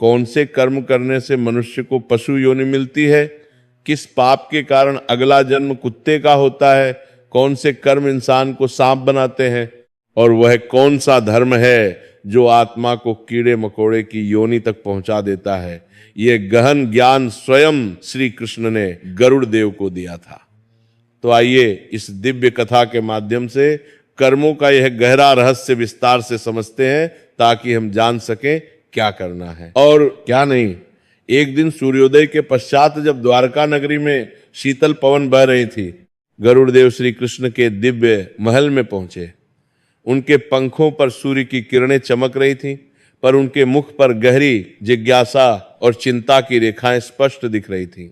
कौन से कर्म करने से मनुष्य को पशु योनि मिलती है, किस पाप के कारण अगला जन्म कुत्ते का होता है, कौन से कर्म इंसान को सांप बनाते हैं, और वह कौन सा धर्म है जो आत्मा को कीड़े मकोड़े की योनि तक पहुंचा देता है। यह गहन ज्ञान स्वयं श्री कृष्ण ने गरुड़ देव को दिया था। तो आइए इस दिव्य कथा के माध्यम से कर्मों का यह गहरा रहस्य विस्तार से समझते हैं, ताकि हम जान सकें क्या करना है और क्या नहीं। एक दिन सूर्योदय के पश्चात जब द्वारका नगरी में शीतल पवन बह रही थी, गरुड़ देव श्री कृष्ण के दिव्य महल में पहुंचे। उनके पंखों पर सूर्य की किरणें चमक रही थीं, पर उनके मुख पर गहरी जिज्ञासा और चिंता की रेखाएं स्पष्ट दिख रही थीं।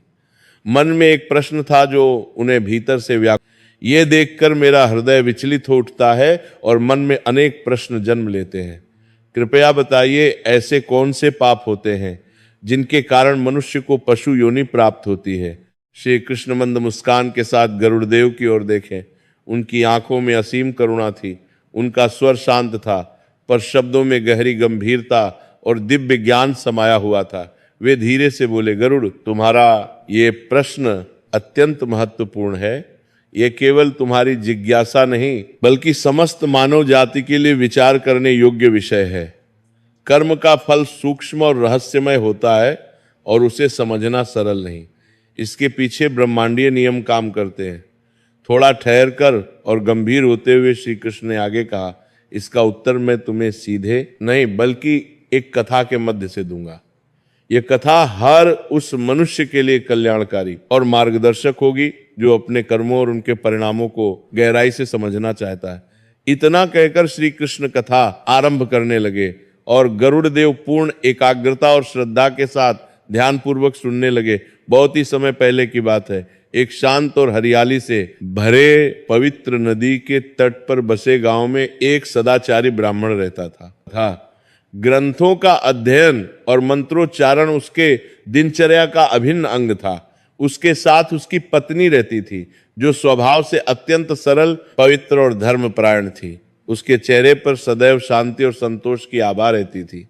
मन में एक प्रश्न था जो उन्हें भीतर से ये देखकर मेरा हृदय विचलित हो उठता है और मन में अनेक प्रश्न जन्म लेते हैं। कृपया बताइए, ऐसे कौन से पाप होते हैं जिनके कारण मनुष्य को पशु योनि प्राप्त होती है। श्री कृष्ण मंद मुस्कान के साथ गरुड़देव की ओर देखें। उनकी आंखों में असीम करुणा थी, उनका स्वर शांत था, पर शब्दों में गहरी गंभीरता और दिव्य ज्ञान समाया हुआ था। वे धीरे से बोले, गरुड़, तुम्हारा ये प्रश्न अत्यंत महत्वपूर्ण है। ये केवल तुम्हारी जिज्ञासा नहीं, बल्कि समस्त मानव जाति के लिए विचार करने योग्य विषय है। कर्म का फल सूक्ष्म और रहस्यमय होता है और उसे समझना सरल नहीं। इसके पीछे ब्रह्मांडीय नियम काम करते हैं। थोड़ा ठहर कर और गंभीर होते हुए श्री कृष्ण ने आगे कहा, इसका उत्तर मैं तुम्हें सीधे नहीं बल्कि एक कथा के मध्य से दूंगा। यह कथा हर उस मनुष्य के लिए कल्याणकारी और मार्गदर्शक होगी जो अपने कर्मों और उनके परिणामों को गहराई से समझना चाहता है। इतना कहकर श्री कृष्ण कथा आरंभ करने लगे और गरुड़ देव पूर्ण एकाग्रता और श्रद्धा के साथ ध्यानपूर्वक सुनने लगे। बहुत ही समय पहले की बात है। एक शांत और हरियाली से भरे पवित्र नदी के तट पर बसे गांव में एक सदाचारी ब्राह्मण रहता था। ग्रंथों का अध्ययन और मंत्रोच्चारण उसके दिनचर्या का अभिन्न अंग था। उसके साथ उसकी पत्नी रहती थी, जो स्वभाव से अत्यंत सरल, पवित्र और धर्मपरायण थी। उसके चेहरे पर सदैव शांति और संतोष की आभा रहती थी।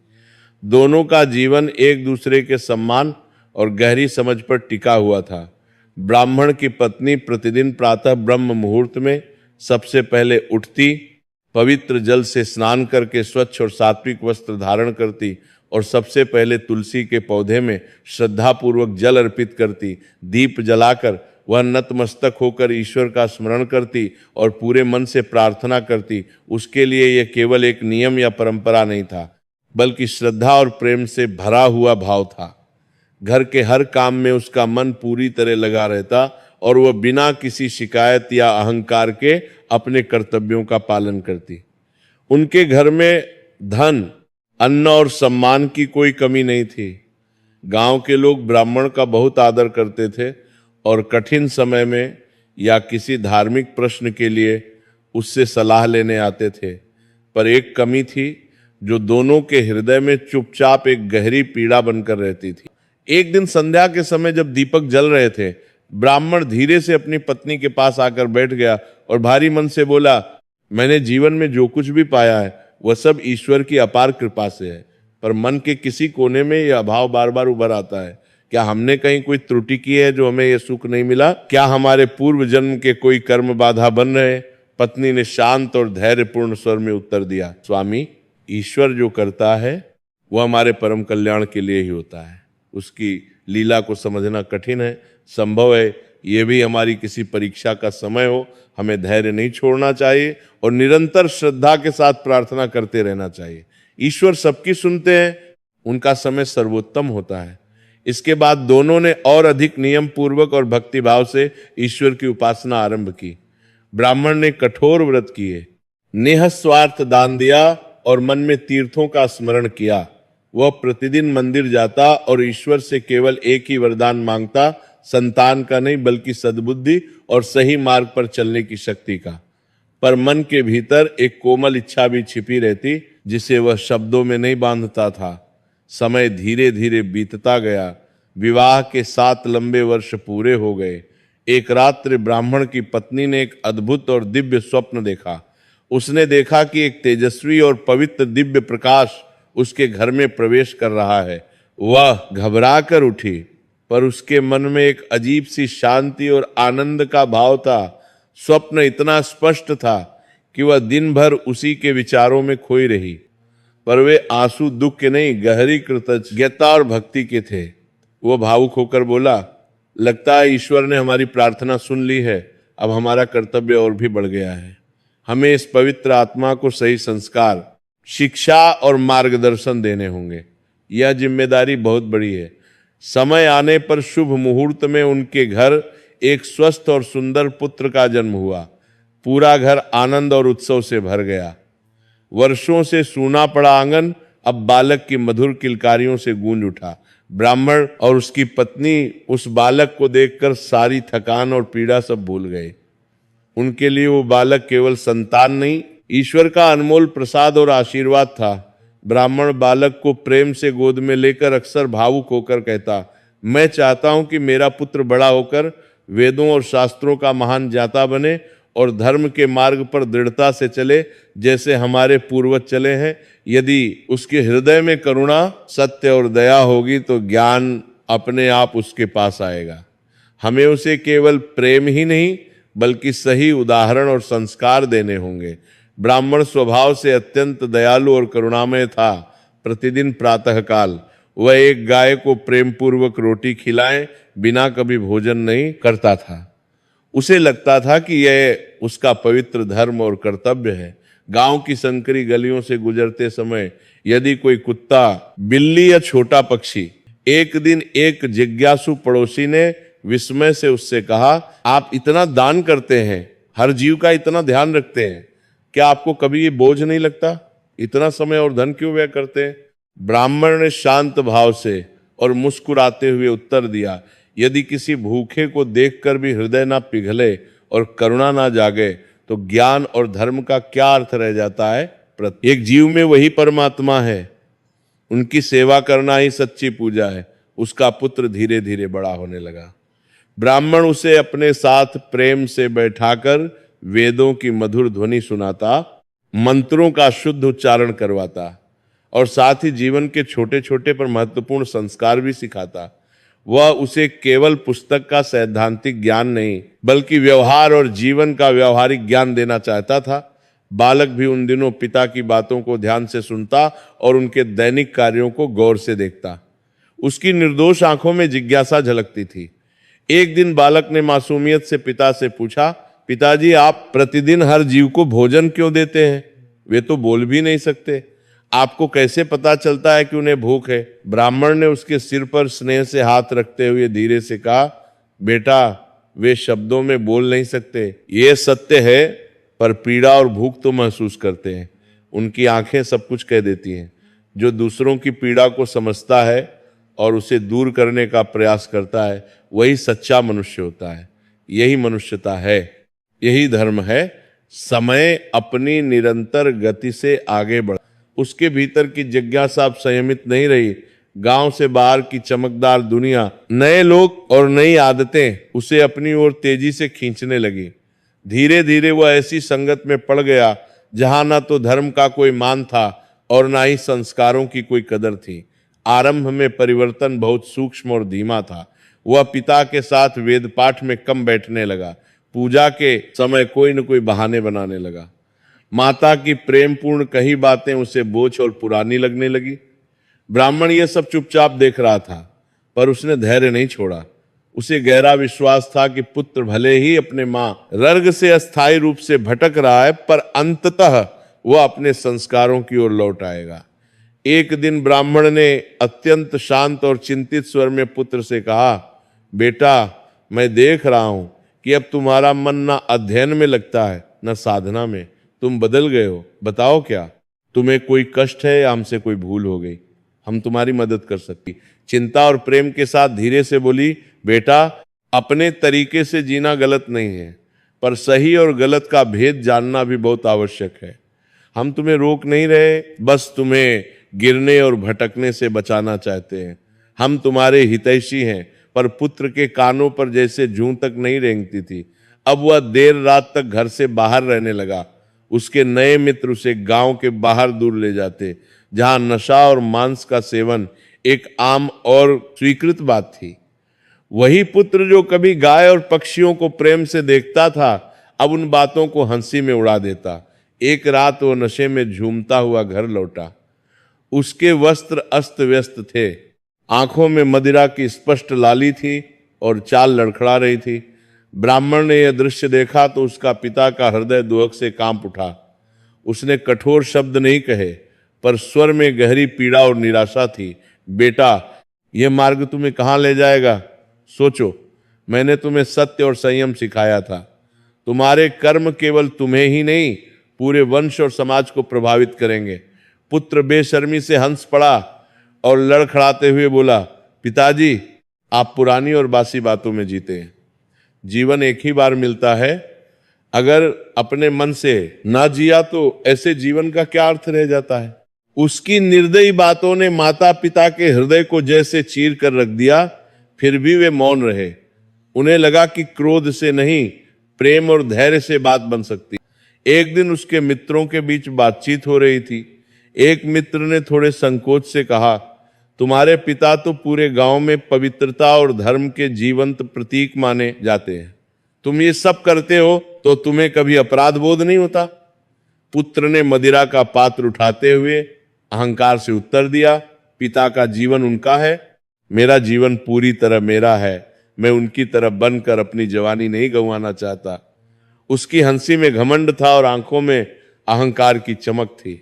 दोनों का जीवन एक दूसरे के सम्मान और गहरी समझ पर टिका हुआ था। ब्राह्मण की पत्नी प्रतिदिन प्रातः ब्रह्म मुहूर्त में सबसे पहले उठती, पवित्र जल से स्नान करके स्वच्छ और सात्विक वस्त्र धारण करती और सबसे पहले तुलसी के पौधे में श्रद्धापूर्वक जल अर्पित करती। दीप जलाकर वह नतमस्तक होकर ईश्वर का स्मरण करती और पूरे मन से प्रार्थना करती। उसके लिए यह केवल एक नियम या परंपरा नहीं था, बल्कि श्रद्धा और प्रेम से भरा हुआ भाव था। घर के हर काम में उसका मन पूरी तरह लगा रहता और वह बिना किसी शिकायत या अहंकार के अपने कर्तव्यों का पालन करती। उनके घर में धन, अन्न और सम्मान की कोई कमी नहीं थी। गांव के लोग ब्राह्मण का बहुत आदर करते थे और कठिन समय में या किसी धार्मिक प्रश्न के लिए उससे सलाह लेने आते थे। पर एक कमी थी जो दोनों के हृदय में चुपचाप एक गहरी पीड़ा बनकर रहती थी। एक दिन संध्या के समय जब दीपक जल रहे थे, ब्राह्मण धीरे से अपनी पत्नी के पास आकर बैठ गया और भारी मन से बोला, मैंने जीवन में जो कुछ भी पाया है वह सब ईश्वर की अपार कृपा से है, पर मन के किसी कोने में यह अभाव बार बार उभर आता है। क्या हमने कहीं कोई त्रुटि की है जो हमें यह सुख नहीं मिला? क्या हमारे पूर्व जन्म के कोई कर्म बाधा बन रहे? पत्नी ने शांत और धैर्यपूर्ण स्वर में उत्तर दिया, स्वामी, ईश्वर जो करता है वह हमारे परम कल्याण के लिए ही होता है। उसकी लीला को समझना कठिन है। संभव है ये भी हमारी किसी परीक्षा का समय हो। हमें धैर्य नहीं छोड़ना चाहिए और निरंतर श्रद्धा के साथ प्रार्थना करते रहना चाहिए। ईश्वर सबकी सुनते हैं, उनका समय सर्वोत्तम होता है। इसके बाद दोनों ने और अधिक नियम पूर्वक और भक्तिभाव से ईश्वर की उपासना आरंभ की। ब्राह्मण ने कठोर व्रत किए, निःस्वार्थ दान दिया और मन में तीर्थों का स्मरण किया। वह प्रतिदिन मंदिर जाता और ईश्वर से केवल एक ही वरदान मांगता, संतान का नहीं बल्कि सद्बुद्धि और सही मार्ग पर चलने की शक्ति का। पर मन के भीतर एक कोमल इच्छा भी छिपी रहती, जिसे वह शब्दों में नहीं बांधता था। समय धीरे धीरे बीतता गया। विवाह के 7 लंबे वर्ष पूरे हो गए। एक रात्रि ब्राह्मण की पत्नी ने एक अद्भुत और दिव्य स्वप्न देखा। उसने देखा कि एक तेजस्वी और पवित्र दिव्य प्रकाश उसके घर में प्रवेश कर रहा है। वह घबरा कर उठी, पर उसके मन में एक अजीब सी शांति और आनंद का भाव था। स्वप्न इतना स्पष्ट था कि वह दिन भर उसी के विचारों में खोई रही, पर वे आंसू दुख के नहीं, गहरी कृतज्ञता और भक्ति के थे। वो भावुक होकर बोला, लगता है ईश्वर ने हमारी प्रार्थना सुन ली है, अब हमारा कर्तव्य और भी बढ़ गया है। हमें इस पवित्र आत्मा को सही संस्कार, शिक्षा और मार्गदर्शन देने होंगे। यह जिम्मेदारी बहुत बड़ी है। समय आने पर शुभ मुहूर्त में उनके घर एक स्वस्थ और सुंदर पुत्र का जन्म हुआ। पूरा घर आनंद और उत्सव से भर गया। वर्षों से सूना पड़ा आंगन अब बालक की मधुर किलकारियों से गूंज उठा। ब्राह्मण और उसकी पत्नी उस बालक को देखकर सारी थकान और पीड़ा सब भूल गए। उनके लिए वो बालक केवल संतान नहीं, ईश्वर का अनमोल प्रसाद और आशीर्वाद था। ब्राह्मण बालक को प्रेम से गोद में लेकर अक्सर भावुक होकर कहता, मैं चाहता हूं कि मेरा पुत्र बड़ा होकर वेदों और शास्त्रों का महान ज्ञाता बने और धर्म के मार्ग पर दृढ़ता से चले, जैसे हमारे पूर्वज चले हैं। यदि उसके हृदय में करुणा, सत्य और दया होगी तो ज्ञान अपने आप उसके पास आएगा। हमें उसे केवल प्रेम ही नहीं बल्कि सही उदाहरण और संस्कार देने होंगे। ब्राह्मण स्वभाव से अत्यंत दयालु और करुणामय था। प्रतिदिन प्रातःकाल वह एक गाय को प्रेम पूर्वक रोटी खिलाएं बिना कभी भोजन नहीं करता था। उसे लगता था कि यह उसका पवित्र धर्म और कर्तव्य है। गांव की संकरी गलियों से गुजरते समय यदि कोई कुत्ता, बिल्ली या छोटा पक्षी, एक दिन एक जिज्ञासु पड़ोसी ने विस्मय से उससे कहा, आप इतना दान करते हैं, हर जीव का इतना ध्यान रखते हैं, क्या आपको कभी ये बोझ नहीं लगता? इतना समय और धन क्यों व्यय करते हैं? ब्राह्मण ने शांत भाव से और मुस्कुराते हुए उत्तर दिया, यदि किसी भूखे को देखकर भी हृदय ना पिघले और करुणा ना जागे तो ज्ञान और धर्म का क्या अर्थ रह जाता है? प्रत्येक जीव में वही परमात्मा है, उनकी सेवा करना ही सच्ची पूजा है। उसका पुत्र धीरे धीरे बड़ा होने लगा। ब्राह्मण उसे अपने साथ प्रेम से बैठाकर वेदों की मधुर ध्वनि सुनाता, मंत्रों का शुद्ध उच्चारण करवाता और साथ ही जीवन के छोटे छोटे पर महत्वपूर्ण संस्कार भी सिखाता। वह उसे केवल पुस्तक का सैद्धांतिक ज्ञान नहीं बल्कि व्यवहार और जीवन का व्यवहारिक ज्ञान देना चाहता था। बालक भी उन दिनों पिता की बातों को ध्यान से सुनता और उनके दैनिक कार्यों को गौर से देखता। उसकी निर्दोष आंखों में जिज्ञासा झलकती थी। एक दिन बालक ने मासूमियत से पिता से पूछा, पिताजी आप प्रतिदिन हर जीव को भोजन क्यों देते हैं? वे तो बोल भी नहीं सकते, आपको कैसे पता चलता है कि उन्हें भूख है? ब्राह्मण ने उसके सिर पर स्नेह से हाथ रखते हुए धीरे से कहा, बेटा वे शब्दों में बोल नहीं सकते, ये सत्य है, पर पीड़ा और भूख तो महसूस करते हैं। उनकी आंखें सब कुछ कह देती हैं। जो दूसरों की पीड़ा को समझता है और उसे दूर करने का प्रयास करता है वही सच्चा मनुष्य होता है। यही मनुष्यता है, यही धर्म है। समय अपनी निरंतर गति से आगे बढ़, उसके भीतर की जिज्ञासा अब संयमित नहीं रही। गांव से बाहर की चमकदार दुनिया, नए लोग और नई आदतें उसे अपनी ओर तेजी से खींचने लगी। धीरे धीरे वह ऐसी संगत में पड़ गया जहां ना तो धर्म का कोई मान था और ना ही संस्कारों की कोई कदर थी। आरंभ में परिवर्तन बहुत सूक्ष्म और धीमा था। वह पिता के साथ वेद पाठ में कम बैठने लगा, पूजा के समय कोई न कोई बहाने बनाने लगा। माता की प्रेमपूर्ण कही बातें उसे बोझ और पुरानी लगने लगी। ब्राह्मण यह सब चुपचाप देख रहा था, पर उसने धैर्य नहीं छोड़ा। उसे गहरा विश्वास था कि पुत्र भले ही अपने मां रर्ग से अस्थायी रूप से भटक रहा है, पर अंततः वह अपने संस्कारों की ओर लौट आएगा। एक दिन ब्राह्मण ने अत्यंत शांत और चिंतित स्वर में पुत्र से कहा, बेटा मैं देख रहा हूं कि अब तुम्हारा मन ना अध्ययन में लगता है न साधना में। तुम बदल गए हो, बताओ क्या? तुम्हें कोई कष्ट है या हमसे कोई भूल हो गई? हम तुम्हारी मदद कर सकती। चिंता और प्रेम के साथ धीरे से बोली, बेटा अपने तरीके से जीना गलत नहीं है, पर सही और गलत का भेद जानना भी बहुत आवश्यक है। हम तुम्हें रोक नहीं रहे, बस तुम्हें गिरने और भटकने से बचाना चाहते हैं। हम तुम्हारे हितैषी हैं, पर पुत्र के कानों पर जैसे जूं तक नहीं रेंगती थी, अब वह देर रात तक घर से बाहर रहने लगा। उसके नए मित्र उसे गांव के बाहर दूर ले जाते, जहां नशा और मांस का सेवन एक आम और स्वीकृत बात थी। वही पुत्र जो कभी गाय और पक्षियों को प्रेम से देखता था, अब उन बातों को हंसी में उड़ा देता। एक रात वो नशे में झूमता हुआ घर लौटा। उसके वस्त्र अस्त व्यस्त थे, आंखों में मदिरा की स्पष्ट लाली थी और चाल लड़खड़ा रही थी। ब्राह्मण ने यह दृश्य देखा तो उसका पिता का हृदय दुहक से कांप उठा। उसने कठोर शब्द नहीं कहे, पर स्वर में गहरी पीड़ा और निराशा थी। बेटा, यह मार्ग तुम्हें कहाँ ले जाएगा? सोचो, मैंने तुम्हें सत्य और संयम सिखाया था। तुम्हारे कर्म केवल तुम्हें ही नहीं, पूरे वंश और समाज को प्रभावित करेंगे। पुत्र बेशर्मी से हंस पड़ा और लड़खड़ाते हुए बोला, पिताजी, आप पुरानी और बासी बातों में जीते हैं। जीवन एक ही बार मिलता है, अगर अपने मन से ना जिया तो ऐसे जीवन का क्या अर्थ रह जाता है। उसकी निर्दयी बातों ने माता पिता के हृदय को जैसे चीर कर रख दिया। फिर भी वे मौन रहे। उन्हें लगा कि क्रोध से नहीं, प्रेम और धैर्य से बात बन सकती। एक दिन उसके मित्रों के बीच बातचीत हो रही थी। एक मित्र ने थोड़े संकोच से कहा, तुम्हारे पिता तो पूरे गांव में पवित्रता और धर्म के जीवंत प्रतीक माने जाते हैं। तुम ये सब करते हो तो तुम्हें कभी अपराध बोध नहीं होता? पुत्र ने मदिरा का पात्र उठाते हुए अहंकार से उत्तर दिया, पिता का जीवन उनका है, मेरा जीवन पूरी तरह मेरा है। मैं उनकी तरह बनकर अपनी जवानी नहीं गंवाना चाहता। उसकी हंसी में घमंड था और आंखों में अहंकार की चमक थी।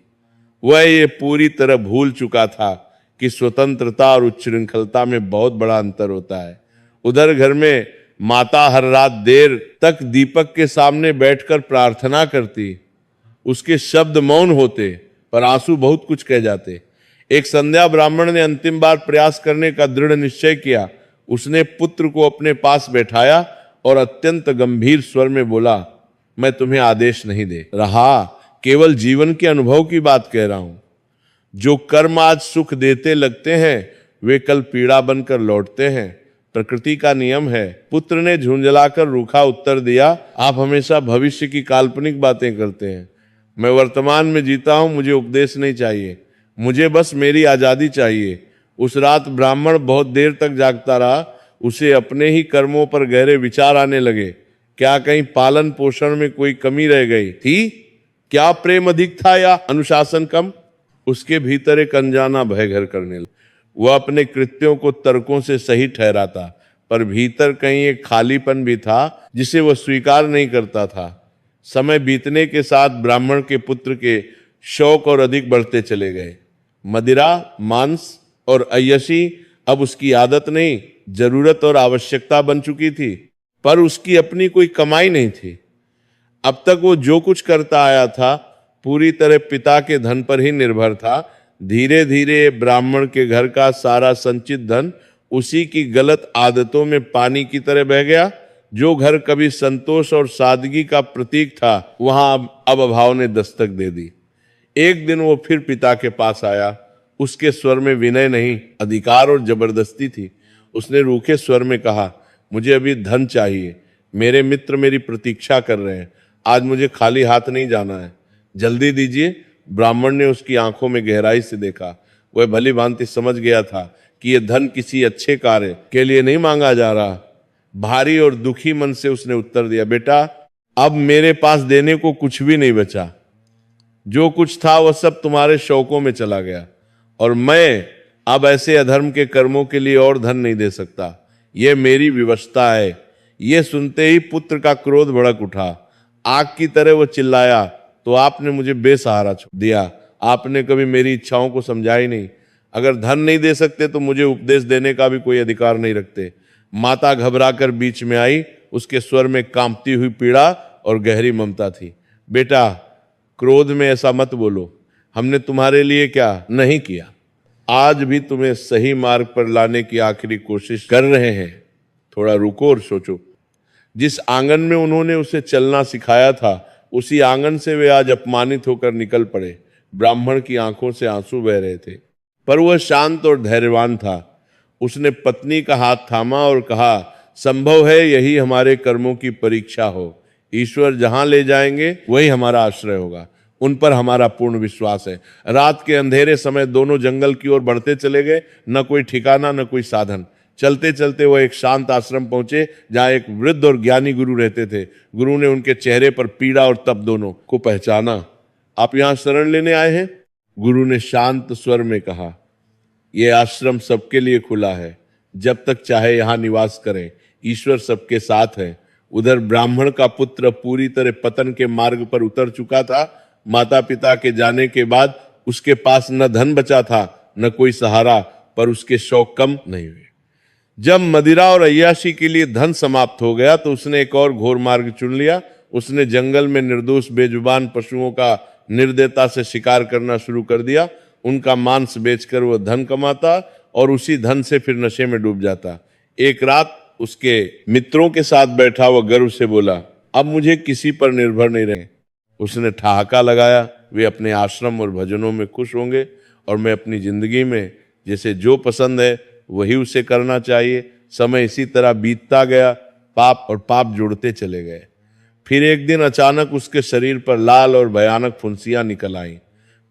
वह ये पूरी तरह भूल चुका था कि स्वतंत्रता और उच्छृंखलता में बहुत बड़ा अंतर होता है। उधर घर में माता हर रात देर तक दीपक के सामने बैठकर प्रार्थना करती। उसके शब्द मौन होते, पर आंसू बहुत कुछ कह जाते। एक संध्या ब्राह्मण ने अंतिम बार प्रयास करने का दृढ़ निश्चय किया। उसने पुत्र को अपने पास बैठाया और अत्यंत गंभीर स्वर में बोला, मैं तुम्हें आदेश नहीं दे रहा, केवल जीवन के अनुभव की बात कह रहा हूं। जो कर्म आज सुख देते लगते हैं, वे कल पीड़ा बनकर लौटते हैं। प्रकृति का नियम है। पुत्र ने झुंझलाकर रूखा उत्तर दिया, आप हमेशा भविष्य की काल्पनिक बातें करते हैं। मैं वर्तमान में जीता हूं, मुझे उपदेश नहीं चाहिए, मुझे बस मेरी आजादी चाहिए। उस रात ब्राह्मण बहुत देर तक जागता रहा। उसे अपने ही कर्मों पर गहरे विचार आने लगे। क्या कहीं पालन पोषण में कोई कमी रह गई थी? क्या प्रेम अधिक था या अनुशासन कम? उसके भीतर एक अनजाना भय घर करने लगा। वह अपने कृत्यों को तर्कों से सही ठहराता, पर भीतर कहीं एक खालीपन भी था जिसे वह स्वीकार नहीं करता था। समय बीतने के साथ ब्राह्मण के पुत्र के शौक और अधिक बढ़ते चले गए। मदिरा, मांस और अय्यशी अब उसकी आदत नहीं, जरूरत और आवश्यकता बन चुकी थी। पर उसकी अपनी कोई कमाई नहीं थी। अब तक वो जो कुछ करता आया था पूरी तरह पिता के धन पर ही निर्भर था। धीरे धीरे ब्राह्मण के घर का सारा संचित धन उसी की गलत आदतों में पानी की तरह बह गया। जो घर कभी संतोष और सादगी का प्रतीक था, वहां अब अभाव ने दस्तक दे दी। एक दिन वो फिर पिता के पास आया। उसके स्वर में विनय नहीं, अधिकार और जबरदस्ती थी। उसने रूखे स्वर में कहा, मुझे अभी धन चाहिए, मेरे मित्र मेरी प्रतीक्षा कर रहे हैं, आज मुझे खाली हाथ नहीं जाना है, जल्दी दीजिए। ब्राह्मण ने उसकी आंखों में गहराई से देखा। वह भली भांति समझ गया था कि यह धन किसी अच्छे कार्य के लिए नहीं मांगा जा रहा। भारी और दुखी मन से उसने उत्तर दिया, बेटा, अब मेरे पास देने को कुछ भी नहीं बचा। जो कुछ था वह सब तुम्हारे शौकों में चला गया, और मैं अब ऐसे अधर्म के कर्मों के लिए और धन नहीं दे सकता। यह मेरी विवशता है। यह सुनते ही पुत्र का क्रोध भड़क उठा। आग की तरह वो चिल्लाया, तो आपने मुझे बेसहारा छोड़ दिया। आपने कभी मेरी इच्छाओं को समझा ही नहीं। अगर धन नहीं दे सकते तो मुझे उपदेश देने का भी कोई अधिकार नहीं रखते। माता घबराकर बीच में आई। उसके स्वर में कांपती हुई पीड़ा और गहरी ममता थी। बेटा, क्रोध में ऐसा मत बोलो। हमने तुम्हारे लिए क्या नहीं किया। आज भी तुम्हें सही मार्ग पर लाने की आखिरी कोशिश कर रहे हैं। थोड़ा रुको और सोचो। जिस आंगन में उन्होंने उसे चलना सिखाया था, उसी आंगन से वे आज अपमानित होकर निकल पड़े। ब्राह्मण की आंखों से आंसू बह रहे थे, पर वह शांत और धैर्यवान था। उसने पत्नी का हाथ थामा और कहा, संभव है यही हमारे कर्मों की परीक्षा हो। ईश्वर जहां ले जाएंगे वही हमारा आश्रय होगा। उन पर हमारा पूर्ण विश्वास है। रात के अंधेरे समय दोनों जंगल की ओर बढ़ते चले गए, न कोई ठिकाना न कोई साधन। चलते चलते वह एक शांत आश्रम पहुंचे जहां एक वृद्ध और ज्ञानी गुरु रहते थे। गुरु ने उनके चेहरे पर पीड़ा और तप दोनों को पहचाना। आप यहां शरण लेने आए हैं? गुरु ने शांत स्वर में कहा। यह आश्रम सबके लिए खुला है, जब तक चाहे यहां निवास करें। ईश्वर सबके साथ है। उधर ब्राह्मण का पुत्र पूरी तरह पतन के मार्ग पर उतर चुका था। माता पिता के जाने के बाद उसके पास न धन बचा था न कोई सहारा, पर उसके शौक कम नहीं हुए। जब मदिरा और अय्याशी के लिए धन समाप्त हो गया तो उसने एक और घोर मार्ग चुन लिया। उसने जंगल में निर्दोष बेजुबान पशुओं का निर्दयता से शिकार करना शुरू कर दिया। उनका मांस बेचकर वह धन कमाता और उसी धन से फिर नशे में डूब जाता। एक रात उसके मित्रों के साथ बैठा वह गर्व से बोला, अब मुझे किसी पर निर्भर नहीं रहे। उसने ठहाका लगाया, वे अपने आश्रम और भजनों में खुश होंगे और मैं अपनी जिंदगी में जैसे जो पसंद है वही उसे करना चाहिए। समय इसी तरह बीतता गया, पाप और पाप जुड़ते चले गए। फिर एक दिन अचानक उसके शरीर पर लाल और भयानक फुंसियां निकल आईं।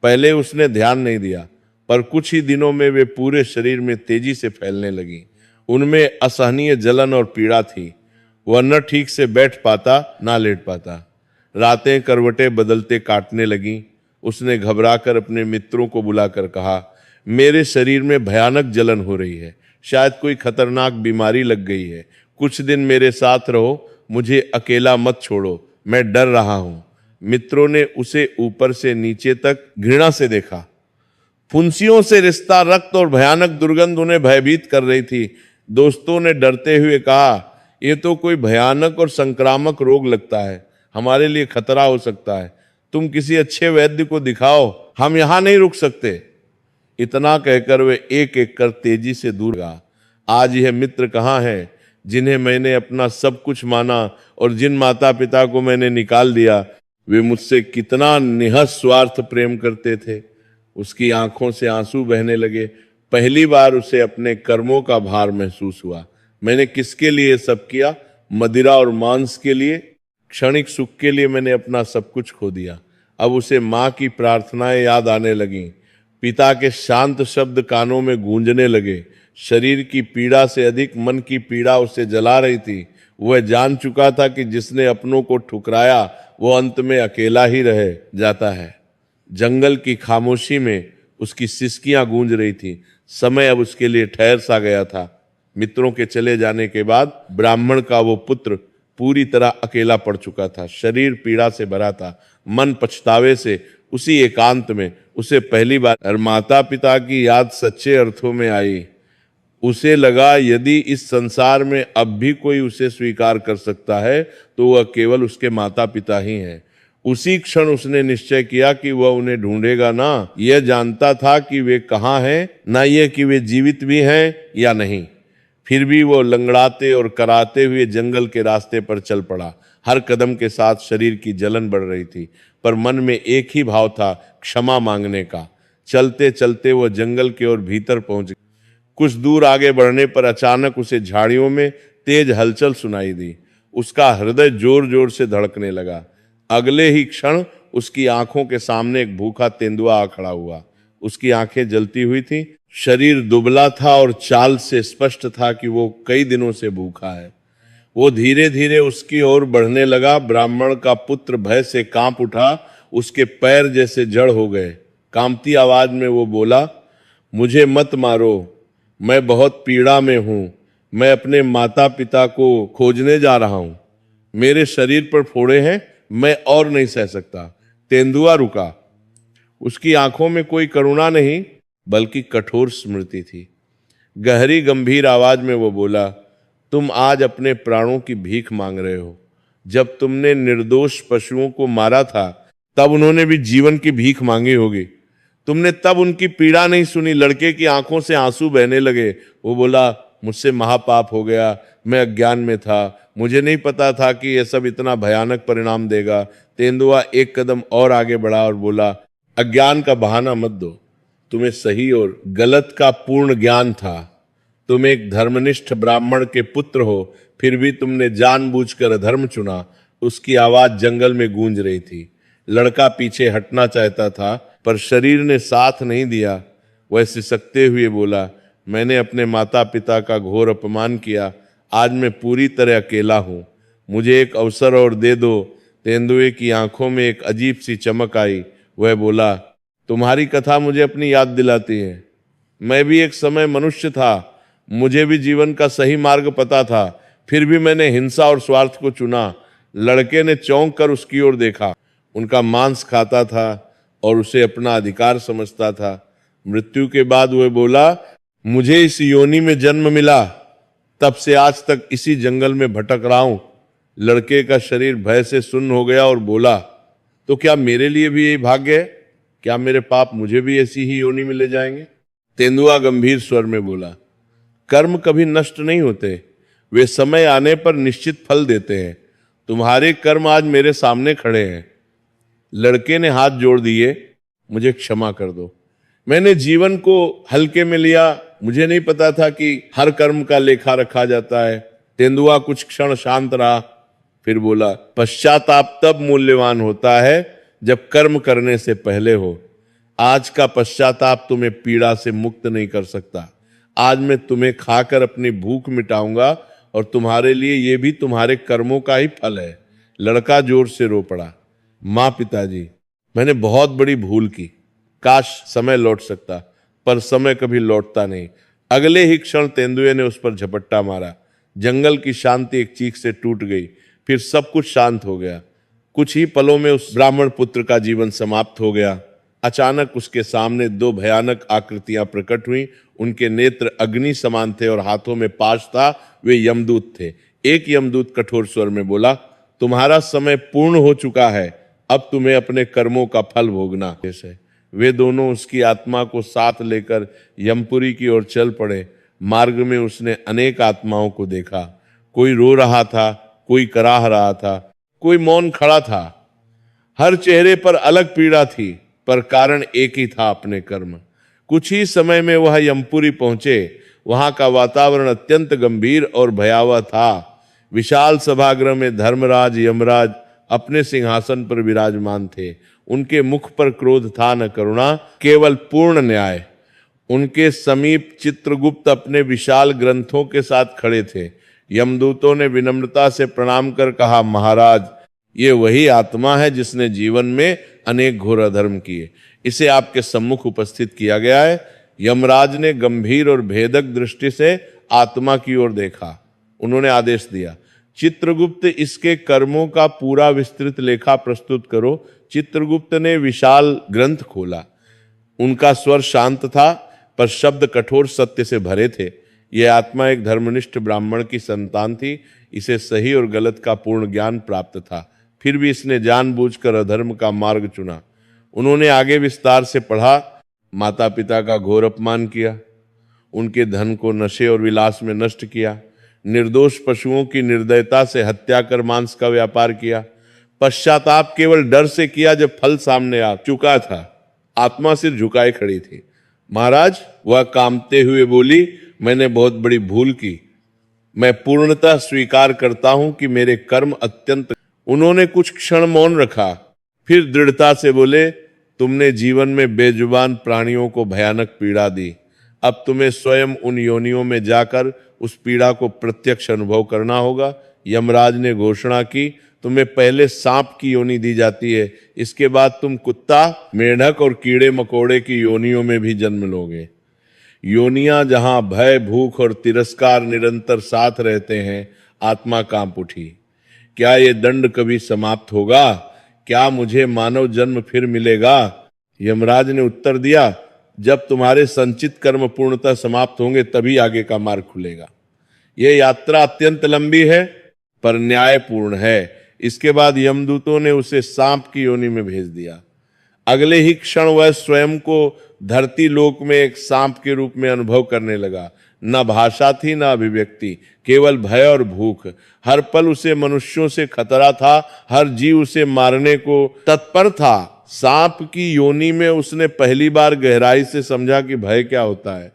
पहले उसने ध्यान नहीं दिया, पर कुछ ही दिनों में वे पूरे शरीर में तेजी से फैलने लगीं। उनमें असहनीय जलन और पीड़ा थी। वह न ठीक से बैठ पाता ना लेट पाता। रातें करवटें बदलते काटने लगीं। उसने घबराकर अपने मित्रों को बुलाकर कहा, मेरे शरीर में भयानक जलन हो रही है, शायद कोई खतरनाक बीमारी लग गई है। कुछ दिन मेरे साथ रहो, मुझे अकेला मत छोड़ो, मैं डर रहा हूं। मित्रों ने उसे ऊपर से नीचे तक घृणा से देखा। फुंसियों से रिश्ता रक्त और भयानक दुर्गंध उन्हें भयभीत कर रही थी। दोस्तों ने डरते हुए कहा, यह तो कोई भयानक और संक्रामक रोग लगता है, हमारे लिए खतरा हो सकता है। तुम किसी अच्छे वैद्य को दिखाओ, हम यहां नहीं रुक सकते। इतना कहकर वे एक एक कर तेजी से दूर गया। आज यह मित्र कहाँ हैं जिन्हें मैंने अपना सब कुछ माना और जिन माता पिता को मैंने निकाल दिया। वे मुझसे कितना निःस्वार्थ प्रेम करते थे। उसकी आंखों से आंसू बहने लगे। पहली बार उसे अपने कर्मों का भार महसूस हुआ। मैंने किसके लिए सब किया? मदिरा और मांस के लिए, क्षणिक सुख के लिए मैंने अपना सब कुछ खो दिया। अब उसे माँ की प्रार्थनाएं याद आने लगीं। पिता के शांत शब्द कानों में गूंजने लगे। शरीर की पीड़ा से अधिक मन की पीड़ा उसे जला रही थी। वह जान चुका था कि जिसने अपनों को ठुकराया वो अंत में अकेला ही रह जाता है। जंगल की खामोशी में उसकी सिसकियां गूंज रही थी। समय अब उसके लिए ठहर सा गया था। मित्रों के चले जाने के बाद ब्राह्मण का वो पुत्र पूरी तरह अकेला पड़ चुका था। शरीर पीड़ा से भरा था, मन पछतावे से। उसी एकांत में उसे पहली बार माता पिता की याद सच्चे अर्थों में आई। उसे लगा यदि इस संसार में अब भी कोई उसे स्वीकार कर सकता है तो वह केवल उसके माता पिता ही हैं। उसी क्षण उसने निश्चय किया कि वह उन्हें ढूंढेगा ना। यह जानता था कि वे कहाँ हैं, ना यह कि वे जीवित भी हैं या नहीं। फिर भी वो लंगड़ाते और कराते हुए जंगल के रास्ते पर चल पड़ा। हर कदम के साथ शरीर की जलन बढ़ रही थी, पर मन में एक ही भाव था, क्षमा मांगने का। चलते चलते वो जंगल की ओर भीतर पहुंच गया। कुछ दूर आगे बढ़ने पर अचानक उसे झाड़ियों में तेज हलचल सुनाई दी। उसका हृदय जोर जोर से धड़कने लगा। अगले ही क्षण उसकी आंखों के सामने एक भूखा तेंदुआ आ खड़ा हुआ। उसकी आंखें जलती हुई थी, शरीर दुबला था और चाल से स्पष्ट था कि वो कई दिनों से भूखा है। वो धीरे धीरे उसकी ओर बढ़ने लगा। ब्राह्मण का पुत्र भय से कांप उठा, उसके पैर जैसे जड़ हो गए। कांपती आवाज में वो बोला, मुझे मत मारो, मैं बहुत पीड़ा में हूं। मैं अपने माता पिता को खोजने जा रहा हूं। मेरे शरीर पर फोड़े हैं, मैं और नहीं सह सकता। तेंदुआ रुका। उसकी आंखों में कोई करुणा नहीं बल्कि कठोर स्मृति थी। गहरी गंभीर आवाज में वो बोला, तुम आज अपने प्राणों की भीख मांग रहे हो। जब तुमने निर्दोष पशुओं को मारा था तब उन्होंने भी जीवन की भीख मांगी होगी। तुमने तब उनकी पीड़ा नहीं सुनी। लड़के की आंखों से आंसू बहने लगे। वो बोला, मुझसे महापाप हो गया, मैं अज्ञान में था, मुझे नहीं पता था कि यह सब इतना भयानक परिणाम देगा। तेंदुआ एक कदम और आगे बढ़ा और बोला, अज्ञान का बहाना मत दो, तुम्हें सही और गलत का पूर्ण ज्ञान था। तुम एक धर्मनिष्ठ ब्राह्मण के पुत्र हो, फिर भी तुमने जानबूझकर अधर्म चुना। उसकी आवाज जंगल में गूंज रही थी। लड़का पीछे हटना चाहता था, पर शरीर ने साथ नहीं दिया। वह सिसकते हुए बोला, मैंने अपने माता पिता का घोर अपमान किया, आज मैं पूरी तरह अकेला हूं, मुझे एक अवसर और दे दो। तेंदुए की आंखों में एक अजीब सी चमक आई। वह बोला, तुम्हारी कथा मुझे अपनी याद दिलाती है। मैं भी एक समय मनुष्य था, मुझे भी जीवन का सही मार्ग पता था, फिर भी मैंने हिंसा और स्वार्थ को चुना। लड़के ने चौंक कर उसकी ओर देखा। उनका मांस खाता था और उसे अपना अधिकार समझता था। मृत्यु के बाद वह बोला, मुझे इस योनि में जन्म मिला, तब से आज तक इसी जंगल में भटक रहा हूं। लड़के का शरीर भय से सुन्न हो गया और बोला, तो क्या मेरे लिए भी यही भाग्य है? क्या मेरे पाप मुझे भी ऐसी ही योनि में ले जाएंगे? तेंदुआ गंभीर स्वर में बोला, कर्म कभी नष्ट नहीं होते, वे समय आने पर निश्चित फल देते हैं। तुम्हारे कर्म आज मेरे सामने खड़े हैं। लड़के ने हाथ जोड़ दिए, मुझे क्षमा कर दो, मैंने जीवन को हल्के में लिया, मुझे नहीं पता था कि हर कर्म का लेखा रखा जाता है। तेंदुआ कुछ क्षण शांत रहा, फिर बोला, पश्चाताप तब मूल्यवान होता है जब कर्म करने से पहले हो। आज का पश्चाताप तुम्हें पीड़ा से मुक्त नहीं कर सकता। आज मैं तुम्हें खाकर अपनी भूख मिटाऊंगा और तुम्हारे लिए यह भी तुम्हारे कर्मों का ही फल है। लड़का जोर से रो पड़ा, मां, पिताजी, मैंने बहुत बड़ी भूल की, काश समय लौट सकता, पर समय कभी लौटता नहीं। अगले ही क्षण तेंदुए ने उस पर झपट्टा मारा। जंगल की शांति एक चीख से टूट गई, फिर सब कुछ शांत हो गया। कुछ ही पलों में उस ब्राह्मण पुत्र का जीवन समाप्त हो गया। अचानक उसके सामने दो भयानक आकृतियां प्रकट हुई। उनके नेत्र अग्नि समान थे और हाथों में पाश था। वे यमदूत थे। एक यमदूत कठोर स्वर में बोला, तुम्हारा समय पूर्ण हो चुका है, अब तुम्हें अपने कर्मों का फल भोगना है। वे दोनों उसकी आत्मा को साथ लेकर यमपुरी की ओर चल पड़े। मार्ग में उसने अनेक आत्माओं को देखा। कोई रो रहा था, कोई कराह रहा था, कोई मौन खड़ा था। हर चेहरे पर अलग पीड़ा थी, पर कारण एक ही था, अपने कर्म। कुछ ही समय में वह यमपुरी पहुंचे। वहां का वातावरण अत्यंत गंभीर और भयावह था। विशाल सभागृह में धर्मराज यमराज अपने सिंहासन पर विराजमान थे। उनके मुख पर क्रोध था न करुणा, केवल पूर्ण न्याय। उनके समीप चित्रगुप्त अपने विशाल ग्रंथों के साथ खड़े थे। यमदूतों ने विनम्रता से प्रणाम कर कहा, महाराज, ये वही आत्मा है जिसने जीवन में अनेक घोर अधर्म किए, इसे आपके सम्मुख उपस्थित किया गया है। यमराज ने गंभीर और भेदक दृष्टि से आत्मा की ओर देखा। उन्होंने आदेश दिया, चित्रगुप्त, इसके कर्मों का पूरा विस्तृत लेखा प्रस्तुत करो। चित्रगुप्त ने विशाल ग्रंथ खोला। उनका स्वर शांत था, पर शब्द कठोर सत्य से भरे थे। यह आत्मा एक धर्मनिष्ठ ब्राह्मण की संतान थी। इसे सही और गलत का पूर्ण ज्ञान प्राप्त था, फिर भी इसने जानबूझकर अधर्म का मार्ग चुना। उन्होंने आगे विस्तार से पढ़ा, माता पिता का घोर अपमान किया, उनके धन को नशे और विलास में नष्ट किया, निर्दोष पशुओं की निर्दयता से हत्या कर मांस का व्यापार किया। पश्चाताप केवल डर से किया जब फल सामने आ चुका था। आत्मा सिर झुकाए खड़ी थी। महाराज, वह कांपते हुए बोली, मैंने बहुत बड़ी भूल की, मैं पूर्णतः स्वीकार करता हूं कि मेरे कर्म अत्यंत। उन्होंने कुछ क्षण मौन रखा, फिर दृढ़ता से बोले, तुमने जीवन में बेजुबान प्राणियों को भयानक पीड़ा दी। अब तुम्हें स्वयं उन योनियों में जाकर उस पीड़ा को प्रत्यक्ष अनुभव करना होगा। यमराज ने घोषणा की, तुम्हें पहले सांप की योनि दी जाती है, इसके बाद तुम कुत्ता, मेढक और कीड़े मकोड़े की योनियों में भी जन्म लोगे। योनियां जहां भय, भूख और तिरस्कार निरंतर साथ रहते हैं। आत्मा कांप उठी। क्या ये दंड कभी समाप्त होगा? क्या मुझे मानव जन्म फिर मिलेगा? यमराज ने उत्तर दिया, जब तुम्हारे संचित कर्म पूर्णतः समाप्त होंगे तभी आगे का मार्ग खुलेगा। यह यात्रा अत्यंत लंबी है, पर न्यायपूर्ण है। इसके बाद यमदूतों ने उसे सांप की योनि में भेज दिया। अगले ही क्षण वह स्वयं को धरती लोक में एक सांप के रूप में अनुभव करने लगा। न भाषा थी, न अभिव्यक्ति, केवल भय और भूख। हर पल उसे मनुष्यों से खतरा था, हर जीव उसे मारने को तत्पर था। सांप की योनि में उसने पहली बार गहराई से समझा कि भय क्या होता है।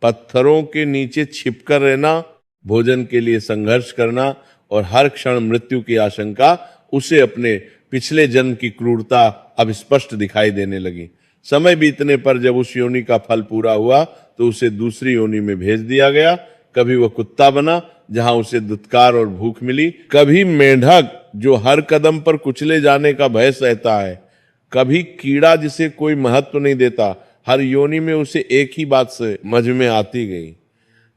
पत्थरों के नीचे छिपकर रहना, भोजन के लिए संघर्ष करना और हर क्षण मृत्यु की आशंका उसे अपने पिछले जन्म की क्रूरता अब स्पष्ट दिखाई देने लगी। समय बीतने पर जब उस योनि का फल पूरा हुआ तो उसे दूसरी योनि में भेज दिया गया। कभी वह कुत्ता बना जहां उसे दुत्कार और भूख मिली, कभी मेंढक जो हर कदम पर कुचले जाने का भय सहता है, कभी कीड़ा जिसे कोई महत्व नहीं देता। हर योनि में उसे एक ही बात से समझ में आती गई,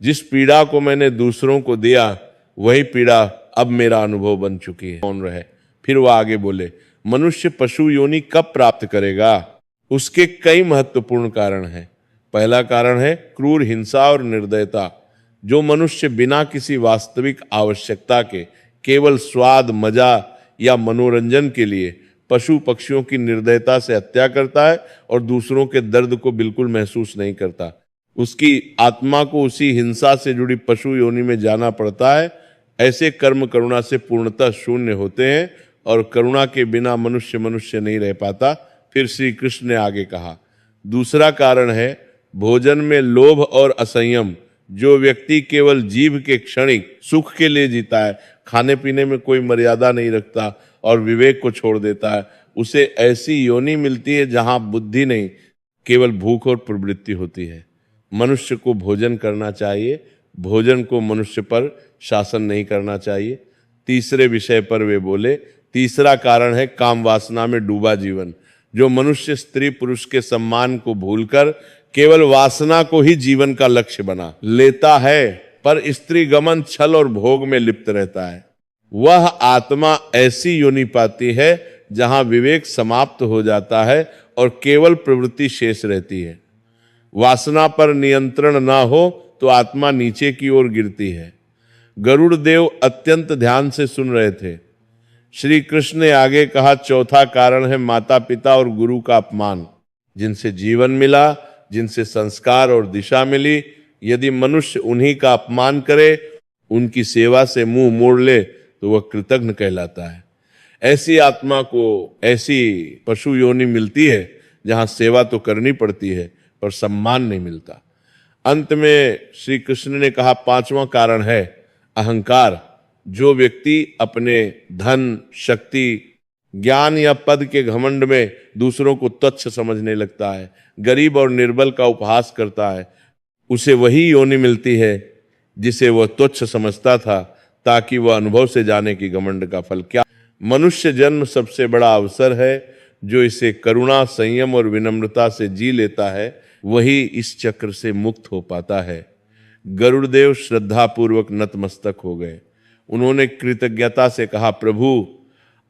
जिस पीड़ा को मैंने दूसरों को दिया वही पीड़ा अब मेरा अनुभव बन चुकी है। कौन रहे। फिर वह आगे बोले, मनुष्य पशु योनि कब प्राप्त करेगा? उसके कई महत्वपूर्ण कारण हैं। पहला कारण है क्रूर हिंसा और निर्दयता। जो मनुष्य बिना किसी वास्तविक आवश्यकता के केवल स्वाद, मजा या मनोरंजन के लिए पशु पक्षियों की निर्दयता से हत्या करता है और दूसरों के दर्द को बिल्कुल महसूस नहीं करता, उसकी आत्मा को उसी हिंसा से जुड़ी पशु योनि में जाना पड़ता है। ऐसे कर्म करुणा से पूर्णतः शून्य होते हैं और करुणा के बिना मनुष्य मनुष्य नहीं रह पाता। फिर श्री कृष्ण ने आगे कहा, दूसरा कारण है भोजन में लोभ और असंयम। जो व्यक्ति केवल जीभ के क्षणिक सुख के लिए जीता है, खाने पीने में कोई मर्यादा नहीं रखता और विवेक को छोड़ देता है, उसे ऐसी योनि मिलती है जहां बुद्धि नहीं, केवल भूख और प्रवृत्ति होती है। मनुष्य को भोजन करना चाहिए, भोजन को मनुष्य पर शासन नहीं करना चाहिए। तीसरे विषय पर वे बोले, तीसरा कारण है काम वासना में डूबा जीवन। जो मनुष्य स्त्री पुरुष के सम्मान को भूलकर केवल वासना को ही जीवन का लक्ष्य बना लेता है, पर स्त्री गमन, छल और भोग में लिप्त रहता है, वह आत्मा ऐसी योनि पाती है जहां विवेक समाप्त हो जाता है और केवल प्रवृत्ति शेष रहती है। वासना पर नियंत्रण ना हो तो आत्मा नीचे की ओर गिरती है। गरुड़ देव अत्यंत ध्यान से सुन रहे थे। श्री कृष्ण ने आगे कहा, चौथा कारण है माता पिता और गुरु का अपमान। जिनसे जीवन मिला, जिनसे संस्कार और दिशा मिली, यदि मनुष्य उन्हीं का अपमान करे, उनकी सेवा से मुंह मोड़ ले तो वह कृतघ्न कहलाता है। ऐसी आत्मा को ऐसी पशु योनि मिलती है जहां सेवा तो करनी पड़ती है पर सम्मान नहीं मिलता। अंत में श्री कृष्ण ने कहा, पांचवां कारण है अहंकार। जो व्यक्ति अपने धन, शक्ति, ज्ञान या पद के घमंड में दूसरों को तुच्छ समझने लगता है, गरीब और निर्बल का उपहास करता है, उसे वही योनि मिलती है जिसे वह तुच्छ समझता था, ताकि वह अनुभव से जाने की घमंड का फल क्या। मनुष्य जन्म सबसे बड़ा अवसर है। जो इसे करुणा, संयम और विनम्रता से जी लेता है वही इस चक्र से मुक्त हो पाता है। गरुड़देव श्रद्धापूर्वक नतमस्तक हो गए। उन्होंने कृतज्ञता से कहा, प्रभु,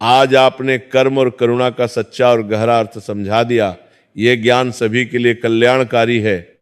आज आपने कर्म और करुणा का सच्चा और गहरा अर्थ समझा दिया। यह ज्ञान सभी के लिए कल्याणकारी है।